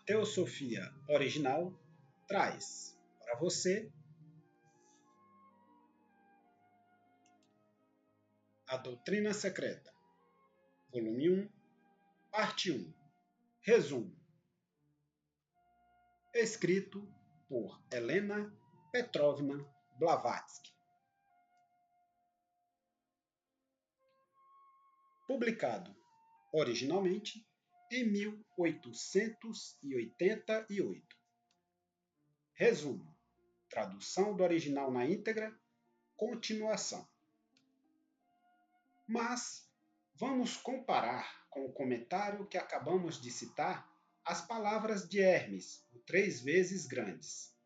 Teosofia Original traz para você a Doutrina Secreta, volume 1, parte 1, resumo, escrito por Helena Petrovna Blavatsky, publicado originalmente em 1888. Resumo, tradução do original na íntegra, continuação. Mas vamos comparar com o comentário que acabamos de citar as palavras de Hermes, o 3 vezes grandes.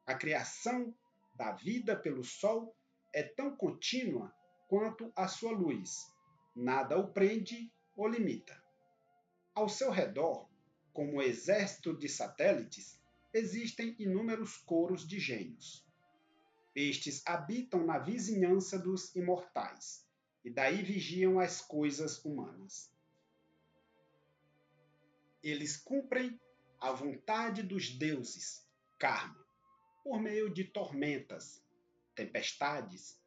A criação da vida pelo Sol é tão contínua quanto a sua luz. Nada o prende ou limita. Ao seu redor, como um exército de satélites, existem inúmeros coros de gênios. Estes habitam na vizinhança dos imortais, e daí vigiam as coisas humanas. Eles cumprem a vontade dos deuses, karma, por meio de tormentas, tempestades,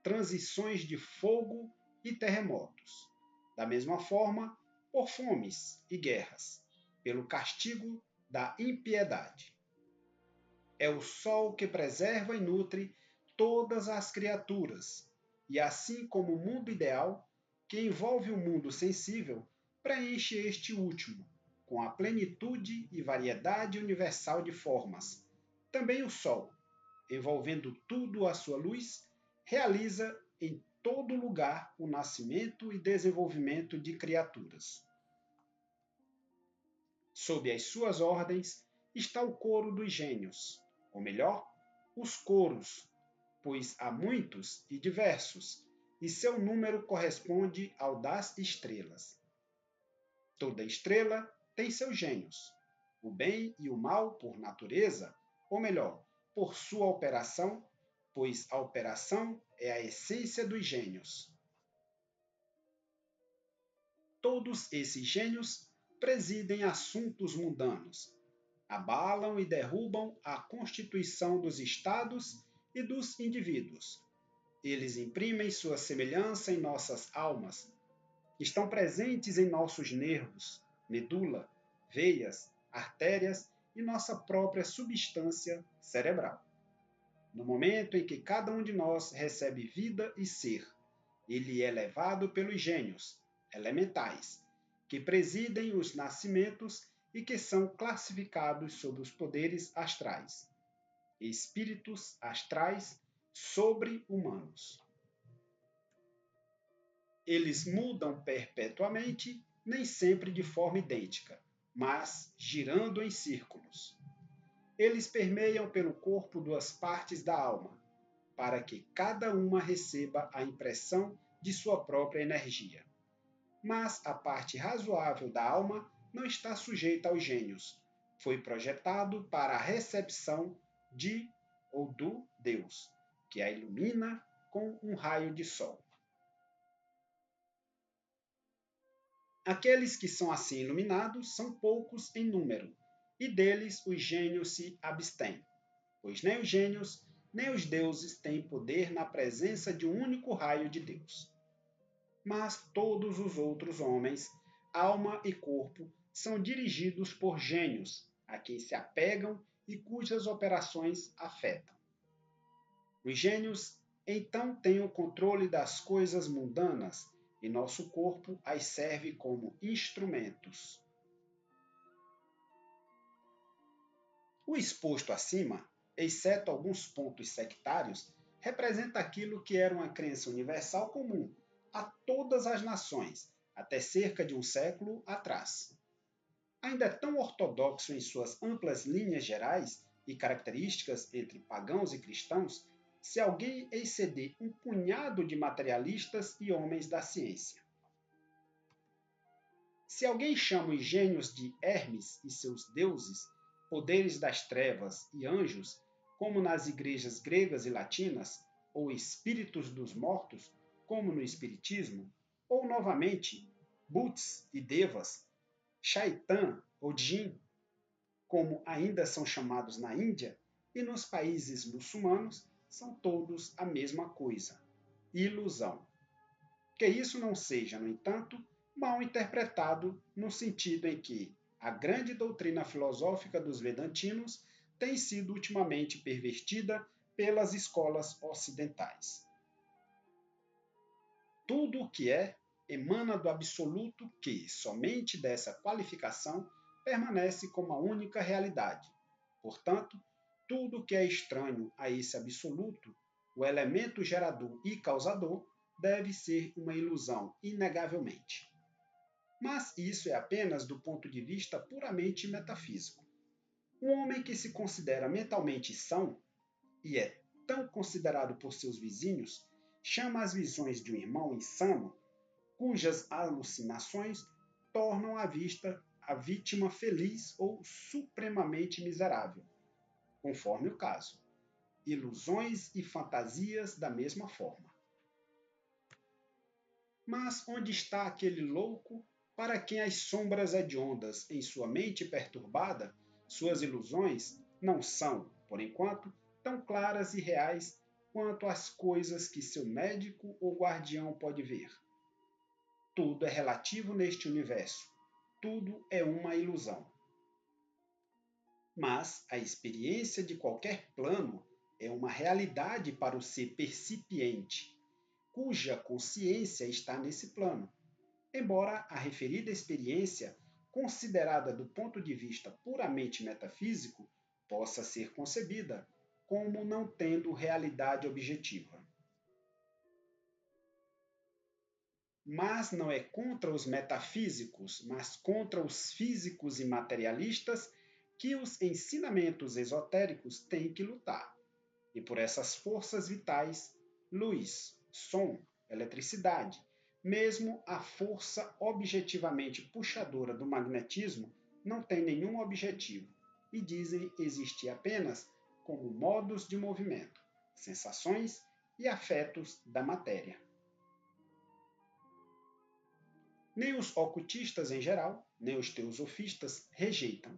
transições de fogo e terremotos. Da mesma forma, por fomes e guerras, pelo castigo da impiedade. É o Sol que preserva e nutre todas as criaturas, e assim como o mundo ideal, que envolve o mundo sensível, preenche este último, com a plenitude e variedade universal de formas. Também o Sol, envolvendo tudo à sua luz, realiza em todo lugar o nascimento e desenvolvimento de criaturas. Sob as suas ordens está o coro dos gênios, ou melhor, os coros, pois há muitos e diversos, e seu número corresponde ao das estrelas. Toda estrela tem seus gênios, o bem e o mal por natureza, ou melhor, por sua operação, pois a operação é a essência dos gênios. Todos esses gênios presidem assuntos mundanos, abalam e derrubam a constituição dos estados e dos indivíduos. Eles imprimem sua semelhança em nossas almas, estão presentes em nossos nervos, medula, veias, artérias e nossa própria substância cerebral. No momento em que cada um de nós recebe vida e ser, ele é levado pelos gênios elementais, que presidem os nascimentos e que são classificados sob os poderes astrais, espíritos astrais sobre-humanos. Eles mudam perpetuamente, nem sempre de forma idêntica, mas girando em círculos. Eles permeiam pelo corpo 2 partes da alma, para que cada uma receba a impressão de sua própria energia. Mas a parte razoável da alma não está sujeita aos gênios. Foi projetado para a recepção de ou do Deus, que a ilumina com um raio de sol. Aqueles que são assim iluminados são poucos em número, e deles os gênios se abstêm, pois nem os gênios nem os deuses têm poder na presença de um único raio de Deus. Mas todos os outros homens, alma e corpo, são dirigidos por gênios, a quem se apegam e cujas operações afetam. Os gênios, então, têm o controle das coisas mundanas, e nosso corpo as serve como instrumentos. O exposto acima, exceto alguns pontos sectários, representa aquilo que era uma crença universal comum a todas as nações, até cerca de um século atrás. Ainda é tão ortodoxo em suas amplas linhas gerais e características entre pagãos e cristãos, se alguém exceder um punhado de materialistas e homens da ciência. Se alguém chama os gênios de Hermes e seus deuses, poderes das trevas e anjos, como nas igrejas gregas e latinas, ou espíritos dos mortos, como no espiritismo, ou novamente, Buts e Devas, Shaitan ou Jinn, como ainda são chamados na Índia, e nos países muçulmanos, são todos a mesma coisa, ilusão. Que isso não seja, no entanto, mal interpretado no sentido em que a grande doutrina filosófica dos Vedantinos tem sido ultimamente pervertida pelas escolas ocidentais. Tudo o que é emana do absoluto que, somente dessa qualificação, permanece como a única realidade. Portanto, tudo o que é estranho a esse absoluto, o elemento gerador e causador, deve ser uma ilusão, inegavelmente. Mas isso é apenas do ponto de vista puramente metafísico. Um homem que se considera mentalmente são, e é tão considerado por seus vizinhos, chama as visões de um irmão insano, cujas alucinações tornam à vista a vítima feliz ou supremamente miserável, conforme o caso. Ilusões e fantasias da mesma forma. Mas onde está aquele louco para quem as sombras hediondas em sua mente perturbada, suas ilusões, não são, por enquanto, tão claras e reais quanto as coisas que seu médico ou guardião pode ver? Tudo é relativo neste universo. Tudo é uma ilusão. Mas a experiência de qualquer plano é uma realidade para o ser percipiente, cuja consciência está nesse plano. Embora a referida experiência, considerada do ponto de vista puramente metafísico, possa ser concebida como não tendo realidade objetiva. Mas não é contra os metafísicos, mas contra os físicos e materialistas que os ensinamentos esotéricos têm que lutar. E por essas forças vitais, luz, som, eletricidade, mesmo a força objetivamente puxadora do magnetismo não tem nenhum objetivo e dizem existir apenas como modos de movimento, sensações e afetos da matéria. Nem os ocultistas em geral, nem os teosofistas rejeitam,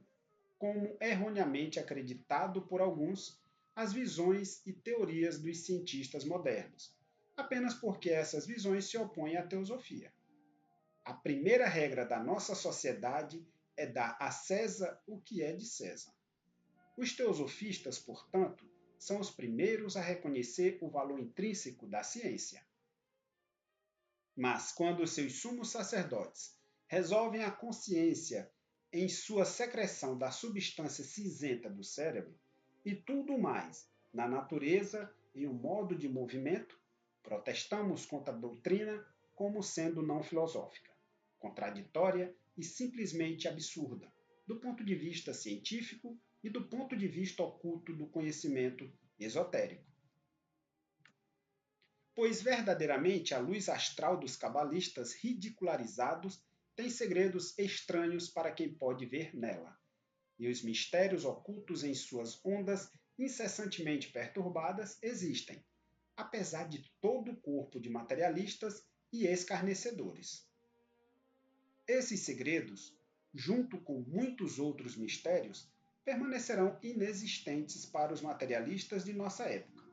como erroneamente acreditado por alguns, as visões e teorias dos cientistas modernos, apenas porque essas visões se opõem à teosofia. A primeira regra da nossa sociedade é dar a César o que é de César. Os teosofistas, portanto, são os primeiros a reconhecer o valor intrínseco da ciência. Mas quando os seus sumos sacerdotes resolvem a consciência em sua secreção da substância cinzenta do cérebro e tudo mais na natureza e o modo de movimento, protestamos contra a doutrina como sendo não filosófica, contraditória e simplesmente absurda, do ponto de vista científico e do ponto de vista oculto do conhecimento esotérico. Pois verdadeiramente a luz astral dos cabalistas ridicularizados tem segredos estranhos para quem pode ver nela, e os mistérios ocultos em suas ondas incessantemente perturbadas existem, apesar de todo o corpo de materialistas e escarnecedores. Esses segredos, junto com muitos outros mistérios, permanecerão inexistentes para os materialistas de nossa época,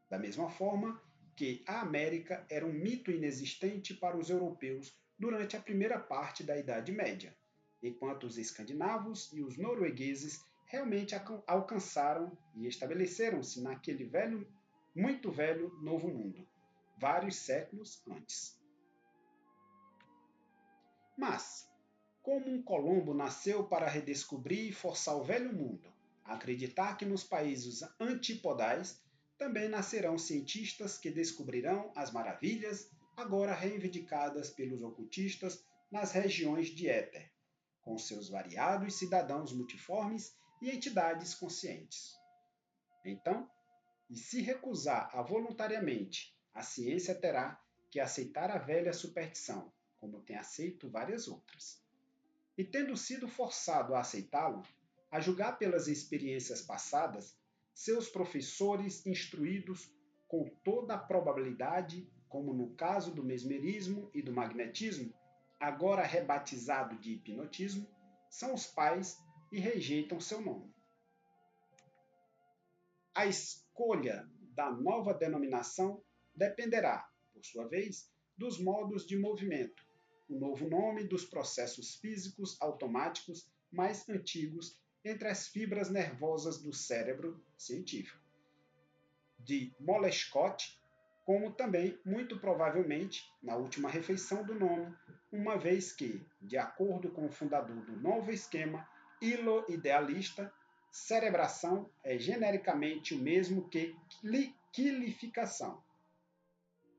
da mesma forma que a América era um mito inexistente para os europeus durante a primeira parte da Idade Média, enquanto os escandinavos e os noruegueses realmente alcançaram e estabeleceram-se naquele velho, muito velho Novo Mundo, vários séculos antes. Mas, como um Colombo nasceu para redescobrir e forçar o velho mundo a acreditar que nos países antipodais também nascerão cientistas que descobrirão as maravilhas agora reivindicadas pelos ocultistas nas regiões de éter, com seus variados cidadãos multiformes e entidades conscientes. Então, e se recusar a voluntariamente, a ciência terá que aceitar a velha superstição, como tem aceito várias outras. E tendo sido forçado a aceitá-lo, a julgar pelas experiências passadas, seus professores instruídos com toda a probabilidade, como no caso do mesmerismo e do magnetismo, agora rebatizado de hipnotismo, são os pais e rejeitam seu nome. A escolha da nova denominação dependerá, por sua vez, dos modos de movimento, o novo nome dos processos físicos automáticos mais antigos entre as fibras nervosas do cérebro científico, de Mollescott, como também, muito provavelmente, na última refeição do nome, uma vez que, de acordo com o fundador do novo esquema hilo-idealista, cerebração é genericamente o mesmo que quilificação.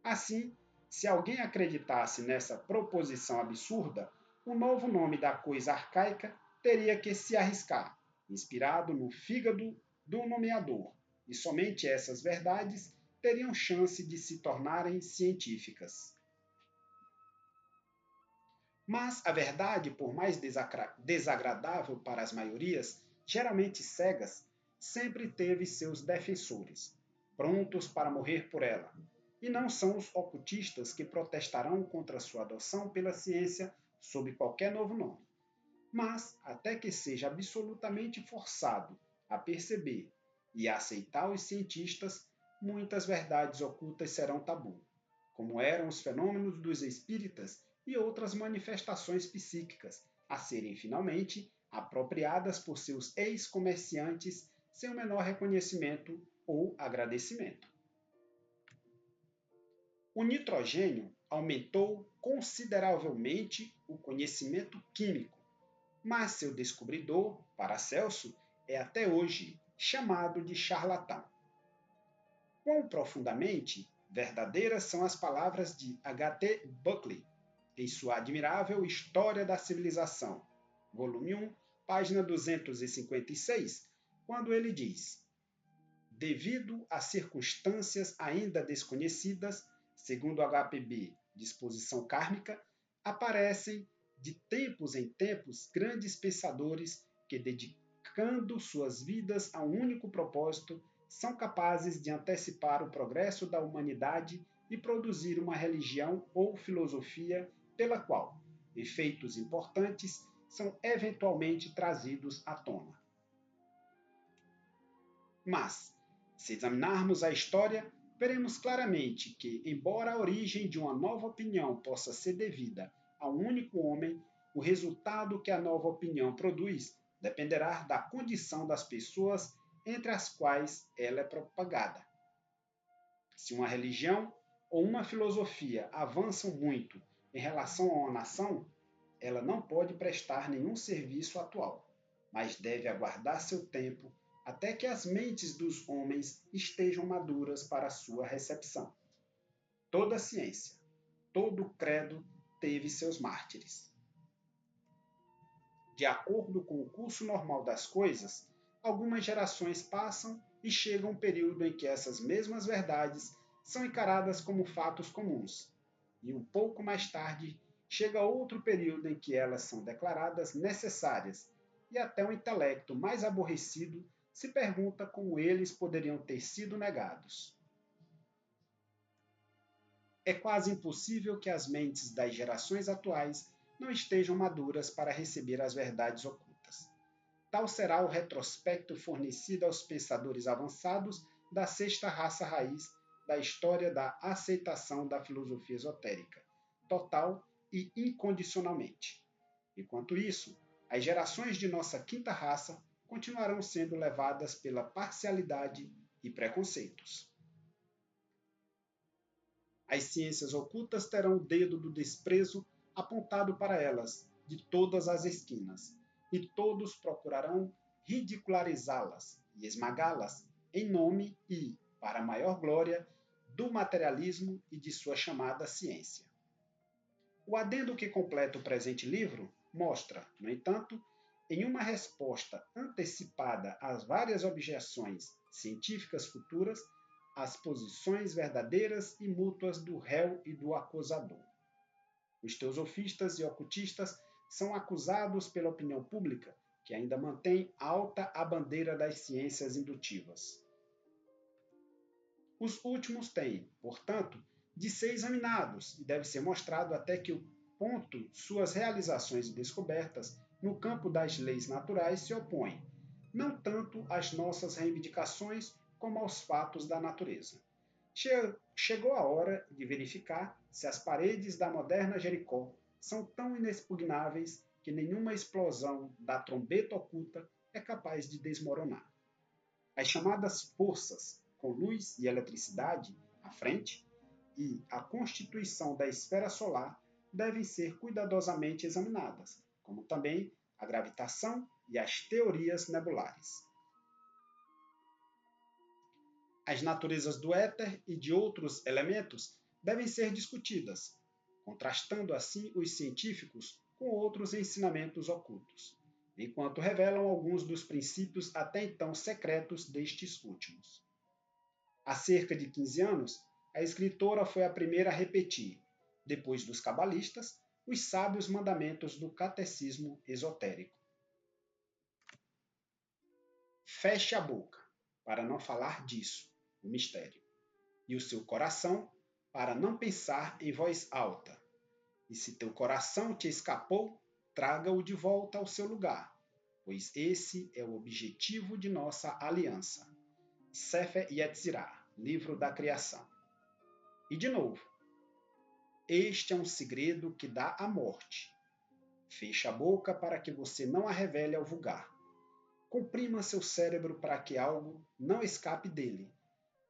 Assim, se alguém acreditasse nessa proposição absurda, o novo nome da coisa arcaica teria que se arriscar, inspirado no fígado do nomeador, e somente essas verdades teriam chance de se tornarem científicas. Mas a verdade, por mais desagradável para as maiorias, geralmente cegas, sempre teve seus defensores, prontos para morrer por ela. E não são os ocultistas que protestarão contra sua adoção pela ciência sob qualquer novo nome. Mas, até que seja absolutamente forçado a perceber e a aceitar os cientistas, muitas verdades ocultas serão tabu, como eram os fenômenos dos espíritas e outras manifestações psíquicas, a serem finalmente apropriadas por seus ex-comerciantes sem o menor reconhecimento ou agradecimento. O nitrogênio aumentou consideravelmente o conhecimento químico, mas seu descobridor, Paracelso, é até hoje chamado de charlatão. Quão profundamente verdadeiras são as palavras de H.T. Buckley em sua admirável História da Civilização, volume 1, página 256, quando ele diz: devido a circunstâncias ainda desconhecidas, segundo HPB, disposição kármica, aparecem de tempos em tempos grandes pensadores que, dedicando suas vidas a um único propósito, são capazes de antecipar o progresso da humanidade e produzir uma religião ou filosofia pela qual efeitos importantes são eventualmente trazidos à tona. Mas, se examinarmos a história, veremos claramente que, embora a origem de uma nova opinião possa ser devida a um único homem, o resultado que a nova opinião produz dependerá da condição das pessoas entre as quais ela é propagada. Se uma religião ou uma filosofia avançam muito em relação a uma nação, ela não pode prestar nenhum serviço atual, mas deve aguardar seu tempo até que as mentes dos homens estejam maduras para sua recepção. Toda ciência, todo credo teve seus mártires. De acordo com o curso normal das coisas, algumas gerações passam e chega um período em que essas mesmas verdades são encaradas como fatos comuns, e um pouco mais tarde chega outro período em que elas são declaradas necessárias, e até o intelecto mais aborrecido se pergunta como eles poderiam ter sido negados. É quase impossível que as mentes das gerações atuais não estejam maduras para receber as verdades ocultas. Tal será o retrospecto fornecido aos pensadores avançados da sexta raça raiz da história da aceitação da filosofia esotérica, total e incondicionalmente. Enquanto isso, as gerações de nossa quinta raça continuarão sendo levadas pela parcialidade e preconceitos. As ciências ocultas terão o dedo do desprezo apontado para elas de todas as esquinas, e todos procurarão ridicularizá-las e esmagá-las em nome e, para a maior glória, do materialismo e de sua chamada ciência. O adendo que completa o presente livro mostra, no entanto, em uma resposta antecipada às várias objeções científicas futuras, as posições verdadeiras e mútuas do réu e do acusador. Os teosofistas e ocultistas são acusados pela opinião pública, que ainda mantém alta a bandeira das ciências indutivas. Os últimos têm, portanto, de ser examinados e deve ser mostrado até que ponto suas realizações e descobertas no campo das leis naturais se opõem, não tanto às nossas reivindicações como aos fatos da natureza. Chegou a hora de verificar se as paredes da moderna Jericó são tão inexpugnáveis que nenhuma explosão da trombeta oculta é capaz de desmoronar. As chamadas forças, com luz e eletricidade à frente, e a constituição da esfera solar devem ser cuidadosamente examinadas, como também a gravitação e as teorias nebulares. As naturezas do éter e de outros elementos devem ser discutidas, contrastando assim os científicos com outros ensinamentos ocultos, enquanto revelam alguns dos princípios até então secretos destes últimos. Há cerca de 15 anos, a escritora foi a primeira a repetir, depois dos cabalistas, os sábios mandamentos do catecismo esotérico. Feche a boca, para não falar disso, o mistério, e o seu coração, para não pensar em voz alta. E se teu coração te escapou, traga-o de volta ao seu lugar, pois esse é o objetivo de nossa aliança. Sefer Yetzirah, Livro da Criação. E de novo, este é um segredo que dá a morte. Feche a boca para que você não a revele ao vulgar. Comprima seu cérebro para que algo não escape dele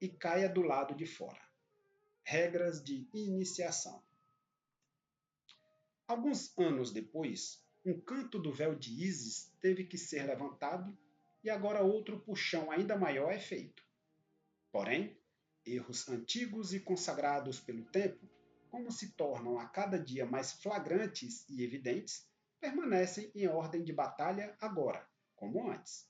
e caia do lado de fora. Regras de iniciação. Alguns anos depois, um canto do véu de Ísis teve que ser levantado e agora outro puxão ainda maior é feito. Porém, erros antigos e consagrados pelo tempo, como se tornam a cada dia mais flagrantes e evidentes, permanecem em ordem de batalha agora, como antes.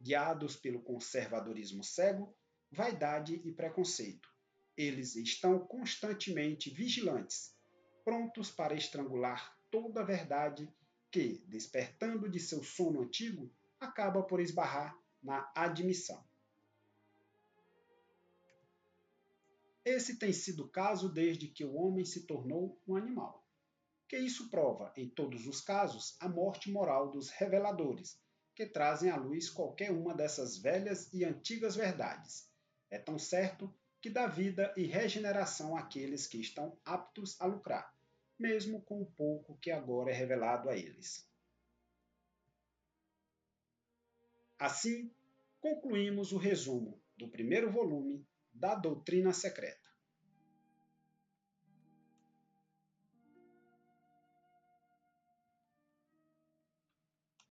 Guiados pelo conservadorismo cego, vaidade e preconceito, eles estão constantemente vigilantes, prontos para estrangular toda a verdade que, despertando de seu sono antigo, acaba por esbarrar na admissão. Esse tem sido o caso desde que o homem se tornou um animal. Que isso prova, em todos os casos, a morte moral dos reveladores, que trazem à luz qualquer uma dessas velhas e antigas verdades. É tão certo que dá vida e regeneração àqueles que estão aptos a lucrar, mesmo com o pouco que agora é revelado a eles. Assim, concluímos o resumo do primeiro volume da Doutrina Secreta.